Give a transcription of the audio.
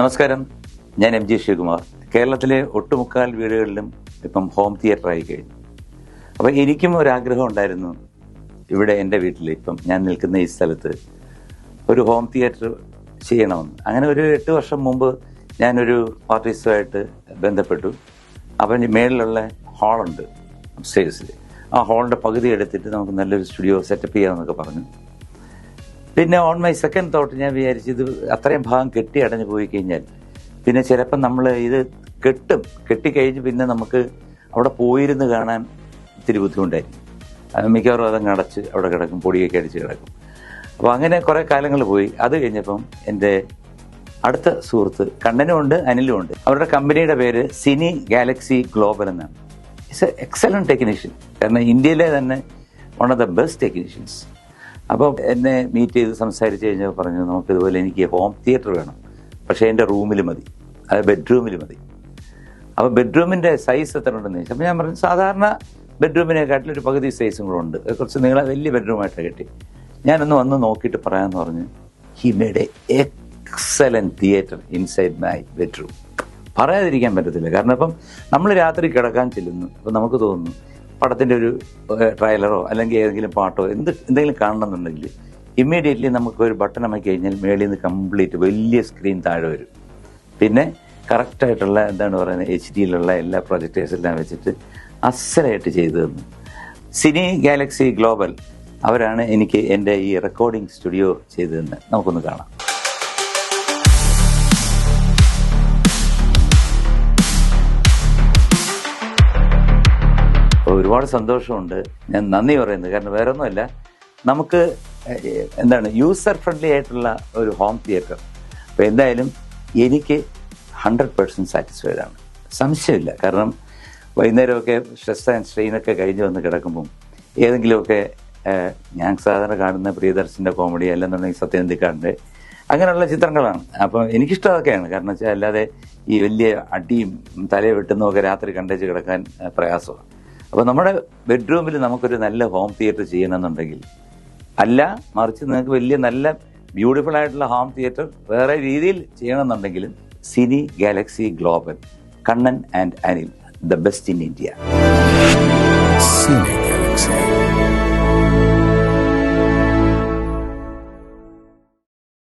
നമസ്കാരം, ഞാൻ M G Sreekumar. കേരളത്തിലെ ഒട്ടുമുക്കാൽ വീടുകളിലും ഇപ്പം ഹോം തിയേറ്റർ ആയി കഴിഞ്ഞു. അപ്പോൾ എനിക്കും ഒരാഗ്രഹം ഉണ്ടായിരുന്നു, ഇവിടെ എൻ്റെ വീട്ടിൽ ഇപ്പം ഞാൻ നിൽക്കുന്ന ഈ സ്ഥലത്ത് ഒരു ഹോം തിയേറ്റർ ചെയ്യണമെന്ന്. അങ്ങനെ ഒരു 8 വർഷം മുമ്പ് ഞാനൊരു ആർട്ടിസ്റ്റുമായിട്ട് ബന്ധപ്പെട്ടു. അപ്പം മേളിലുള്ള ഹാളുണ്ട് അപ്സ്റ്റേഴ്സിൽ, ആ ഹാളിൻ്റെ പകുതി എടുത്തിട്ട് നമുക്ക് നല്ലൊരു സ്റ്റുഡിയോ സെറ്റപ്പ് ചെയ്യാമെന്നൊക്കെ പറഞ്ഞു. പിന്നെ ഓൺ മൈ സെക്കൻഡ് തോട്ട് ഞാൻ വിചാരിച്ചു, ഇത് അത്രയും ഭാഗം കെട്ടി അടഞ്ഞു പോയി കഴിഞ്ഞാൽ പിന്നെ ചിലപ്പം നമ്മൾ ഇത് കെട്ടിക്കഴിഞ്ഞ് പിന്നെ നമുക്ക് അവിടെ പോയിരുന്ന് കാണാൻ ഇത്തിരി ബുദ്ധിമുട്ടായിരിക്കും. മിക്കവാറും അതങ്ങ് അടച്ച് അവിടെ കിടക്കും, പൊടിയൊക്കെ അടിച്ച് കിടക്കും. അപ്പോൾ അങ്ങനെ കുറേ കാലങ്ങൾ പോയി. അത് കഴിഞ്ഞപ്പം എൻ്റെ അടുത്ത സുഹൃത്ത് കണ്ണനും ഉണ്ട്, അനിലും ഉണ്ട്. അവരുടെ കമ്പനിയുടെ പേര് സിനി ഗാലക്സി ഗ്ലോബൽ എന്നാണ്. ഇറ്റ്സ് എ എക്സലന്റ് ടെക്നീഷ്യൻ, കാരണം ഇന്ത്യയിലെ തന്നെ one of the best technicians. അപ്പോൾ എന്നെ മീറ്റ് ചെയ്ത് സംസാരിച്ച് കഴിഞ്ഞാൽ പറഞ്ഞു, നമുക്കിതുപോലെ എനിക്ക് ഹോം തിയേറ്റർ വേണം, പക്ഷേ എൻ്റെ റൂമിൽ മതി, അത് ബെഡ്റൂമിൽ മതി. അപ്പോൾ ബെഡ്റൂമിൻ്റെ സൈസ് എത്ര ഉണ്ടെന്ന് ചോദിച്ചു. അപ്പോൾ ഞാൻ പറഞ്ഞു, സാധാരണ ബെഡ്റൂമിനെക്കാട്ടിൽ ഒരു പകുതി സൈസും കൂടെ ഉണ്ട്, കുറച്ച് വലിയ ബെഡ്റൂമായിട്ട് കെട്ടി. ഞാനൊന്ന് വന്ന് നോക്കിയിട്ട് പറയാമെന്ന് പറഞ്ഞു. He made A excellent theatre inside my bedroom. പറയാതിരിക്കാൻ പറ്റത്തില്ല, കാരണം ഇപ്പം നമ്മൾ രാത്രി കിടക്കാൻ ചെല്ലുന്നു, അപ്പം നമുക്ക് തോന്നുന്നു പടത്തിൻ്റെ ഒരു ട്രailer അല്ലെങ്കിൽ ഏതെങ്കിലും പാട്ടോ എന്തെങ്കിലും കാണണമെന്നുണ്ടെങ്കിൽ ഇമ്മീഡിയറ്റ്ലി നമുക്ക് ഒരു ബട്ടൺ അമക്കി കഴിഞ്ഞാൽ മേളിൽ നിന്ന് കംപ്ലീറ്റ് വലിയ സ്ക്രീൻ താഴെ വരും. പിന്നെ കറക്റ്റായിട്ടുള്ള എന്താണ് പറയുന്നത്, HD എല്ലാ പ്രൊജക്ടേഴ്സ് എല്ലാം വെച്ചിട്ട് അസലായിട്ട് ചെയ്തു തന്നു സിനി ഗാലക്സി ഗ്ലോബൽ. അവരാണ് എനിക്ക് എൻ്റെ ഈ റെക്കോർഡിംഗ് സ്റ്റുഡിയോ ചെയ്തു തന്നെ. നമുക്കൊന്ന് കാണാം. ഒരുപാട് സന്തോഷമുണ്ട്, ഞാൻ നന്ദി പറയുന്നത്. കാരണം വേറെ ഒന്നുമല്ല, നമുക്ക് എന്താണ് യൂസർ ഫ്രണ്ട്ലി ആയിട്ടുള്ള ഒരു ഹോം തിയേറ്റർ. അപ്പോൾ എന്തായാലും എനിക്ക് 100% സാറ്റിസ്ഫൈഡ് ആണ്, സംശയമില്ല. കാരണം വൈകുന്നേരമൊക്കെ സ്ട്രെസ് ആൻഡ് സ്ട്രെയിനൊക്കെ കഴിഞ്ഞ് വന്ന് കിടക്കുമ്പം ഏതെങ്കിലുമൊക്കെ ഞാൻ സാധാരണ കാണുന്ന പ്രിയദർശൻ്റെ കോമഡി അല്ലെന്നുണ്ടെങ്കിൽ സത്യനന്ദിക്കാടിൻ്റെ അങ്ങനെയുള്ള ചിത്രങ്ങളാണ്. അപ്പം എനിക്കിഷ്ടം അതൊക്കെയാണ്. കാരണം വെച്ചാൽ അല്ലാതെ ഈ വലിയ അടിയും തലയെ വെട്ടുന്നതൊക്കെ രാത്രി കണ്ടേച്ച് കിടക്കാൻ പ്രയാസമാണ്. അപ്പോൾ നമ്മുടെ ബെഡ്റൂമിൽ നമുക്കൊരു നല്ല ഹോം തിയേറ്റർ ചെയ്യണമെന്നുണ്ടെങ്കിൽ, അല്ല മറിച്ച് നിങ്ങൾക്ക് വലിയ നല്ല ബ്യൂട്ടിഫുൾ ആയിട്ടുള്ള ഹോം തിയേറ്റർ വേറെ രീതിയിൽ ചെയ്യണമെന്നുണ്ടെങ്കിലും Cine Galaxy Global, Kannan and Anil, the best in India.